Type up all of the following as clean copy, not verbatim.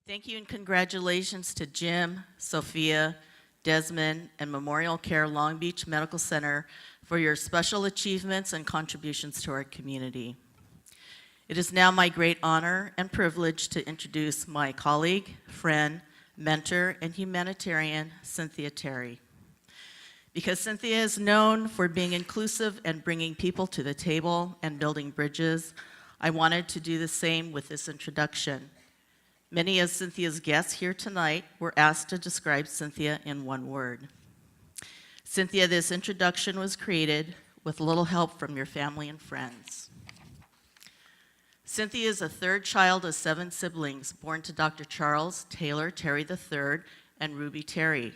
Thank you and congratulations to Jim, Sofia, Dezmin, and MemorialCare Long Beach Medical Center for your special achievements and contributions to our community. It is now my great honor and privilege to introduce my colleague, friend, mentor, and humanitarian, Cynthia Terry. Because Cynthia is known for being inclusive and bringing people to the table and building bridges, I wanted to do the same with this introduction. Many of Cynthia's guests here tonight were asked to describe Cynthia in one word. Cynthia, this introduction was created with little help from your family and friends. Cynthia is a third child of 7 siblings, born to Dr. Charles Taylor Terry III and Ruby Terry.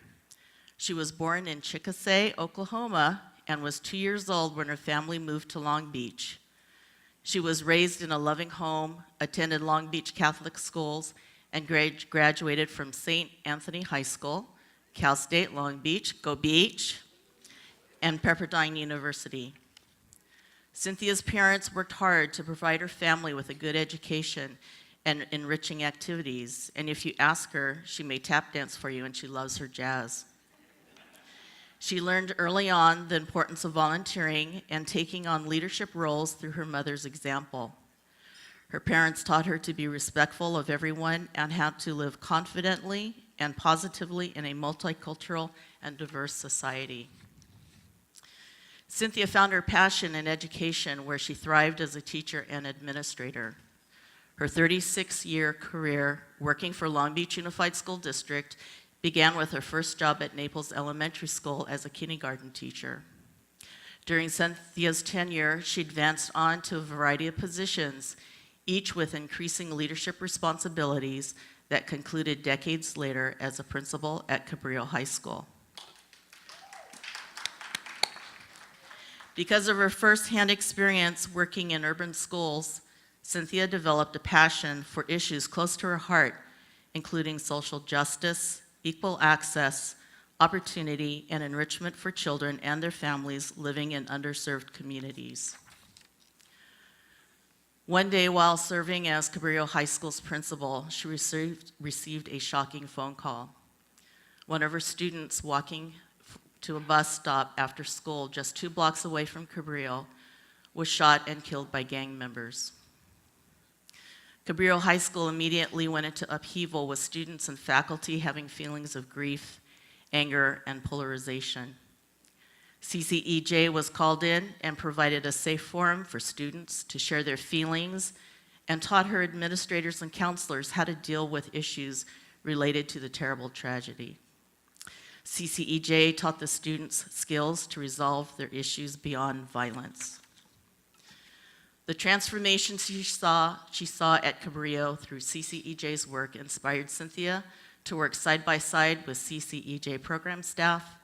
She was born in Chickasay, Oklahoma, and was 2 years old when her family moved to Long Beach. She was raised in a loving home, attended Long Beach Catholic schools, and graduated from St. Anthony High School, Cal State Long Beach, Go Beach, and Pepperdine University. Cynthia's parents worked hard to provide her family with a good education and enriching activities, and if you ask her, she may tap dance for you, and she loves her jazz. She learned early on the importance of volunteering and taking on leadership roles through her mother's example. Her parents taught her to be respectful of everyone and how to live confidently and positively in a multicultural and diverse society. Cynthia found her passion in education, where she thrived as a teacher and administrator. Her 36-year career working for Long Beach Unified School District began with her first job at Naples Elementary School as a kindergarten teacher. During Cynthia's tenure, she advanced on to a variety of positions, each with increasing leadership responsibilities that concluded decades later as a principal at Cabrillo High School. Because of her firsthand experience working in urban schools, Cynthia developed a passion for issues close to her heart, including social justice, equal access, opportunity, and enrichment for children and their families living in underserved communities. One day, while serving as Cabrillo High School's principal, she received a shocking phone call. One of her students walking to a bus stop after school just 2 blocks away from Cabrillo was shot and killed by gang members. Cabrillo High School immediately went into upheaval, with students and faculty having feelings of grief, anger, and polarization. CCEJ was called in and provided a safe forum for students to share their feelings and taught her administrators and counselors how to deal with issues related to the terrible tragedy. CCEJ taught the students skills to resolve their issues beyond violence. The transformation she saw at Cabrillo through CCEJ's work inspired Cynthia to work side by side with CCEJ program staff,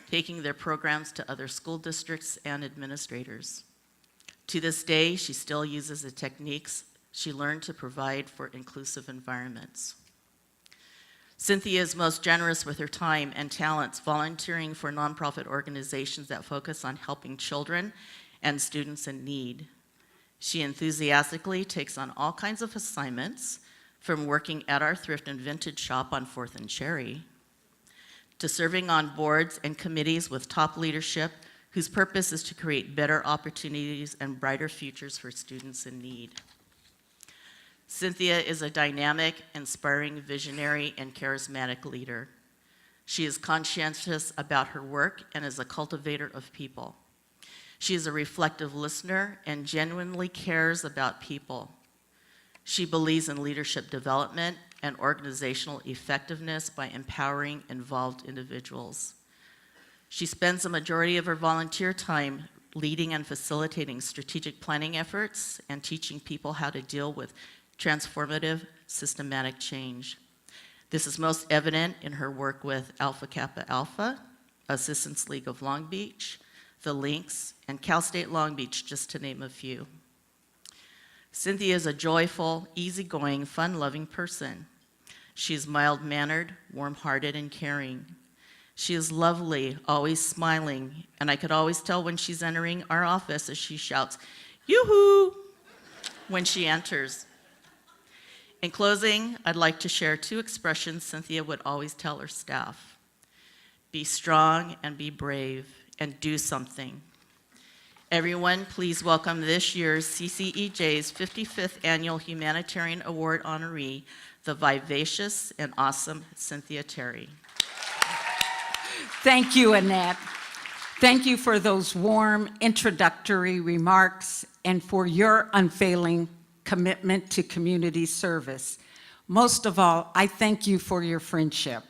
taking their programs to other school districts and administrators. To this day, she still uses the techniques she learned to provide for inclusive environments. Cynthia is most generous with her time and talents, volunteering for nonprofit organizations that focus on helping children and students in need. She enthusiastically takes on all kinds of assignments, from working at our thrift and vintage shop on 4th and Cherry, to serving on boards and committees with top leadership whose purpose is to create better opportunities and brighter futures for students in need. Cynthia is a dynamic, inspiring, visionary, and charismatic leader. She is conscientious about her work and is a cultivator of people. She is a reflective listener and genuinely cares about people. She believes in leadership development and organizational effectiveness by empowering involved individuals. She spends the majority of her volunteer time leading and facilitating strategic planning efforts and teaching people how to deal with transformative, systematic change. This is most evident in her work with Alpha Kappa Alpha, Assistance League of Long Beach, the Lynx, and Cal State Long Beach, just to name a few. Cynthia is a joyful, easygoing, fun-loving person. She is mild-mannered, warm-hearted, and caring. She is lovely, always smiling, and I could always tell when she's entering our office as she shouts, "Yoo-hoo!" when she enters. In closing, I'd like to share 2 expressions Cynthia would always tell her staff. Be strong and be brave and do something. Everyone, please welcome this year's CCEJ's 55th Annual Humanitarian Award honoree, the vivacious and awesome Cynthia Terry. Thank you, Annette. Thank you for those warm introductory remarks and for your unfailing commitment to community service. Most of all, I thank you for your friendship.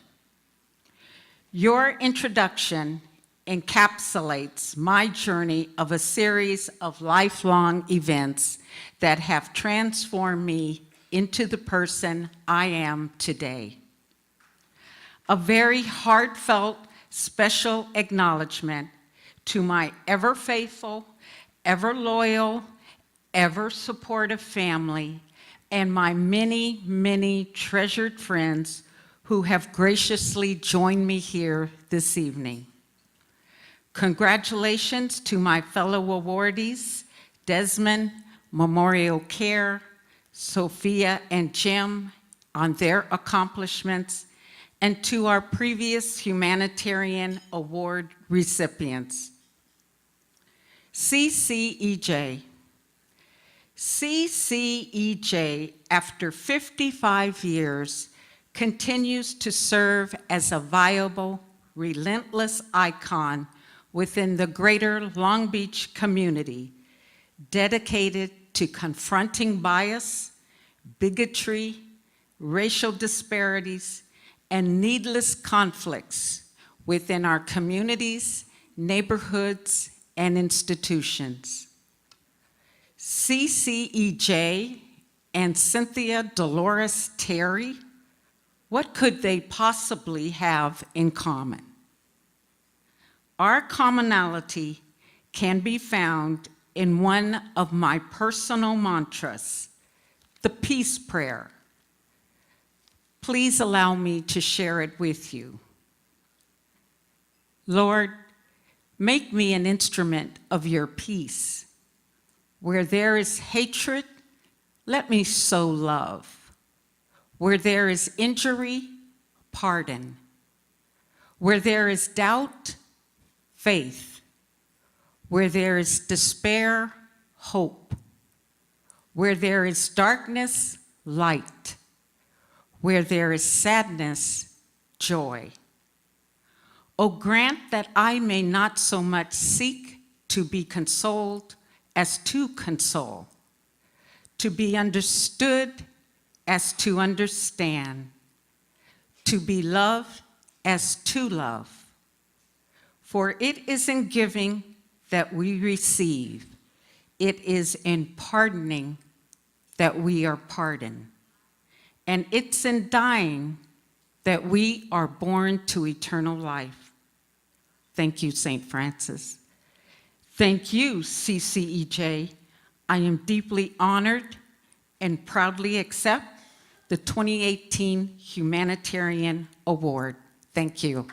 Your introduction encapsulates my journey of a series of lifelong events that have transformed me into the person I am today. A very heartfelt, special acknowledgement to my ever faithful, ever loyal, ever supportive family, and my many, many treasured friends who have graciously joined me here this evening. Congratulations to my fellow awardees, Dezmin, MemorialCare, Sofia, and Jim on their accomplishments, and to our previous Humanitarian Award recipients. CCEJ. CCEJ, after 55 years, continues to serve as a viable, relentless icon within the greater Long Beach community, dedicated to confronting bias, bigotry, racial disparities, and needless conflicts within our communities, neighborhoods, and institutions. CCEJ and Cynthia Dolores Terry, what could they possibly have in common? Our commonality can be found in one of my personal mantras, the peace prayer. Please allow me to share it with you. Lord, make me an instrument of your peace. Where there is hatred, let me sow love. Where there is injury, pardon. Where there is doubt, faith. Where there is despair, hope. Where there is darkness, light. Where there is sadness, joy. O grant that I may not so much seek to be consoled as to console, to be understood as to understand, to be loved as to love. For it is in giving that we receive. It is in pardoning that we are pardoned. And it's in dying that we are born to eternal life. Thank you, St. Francis. Thank you, CCEJ. I am deeply honored and proudly accept the 2018 Humanitarian Award. Thank you.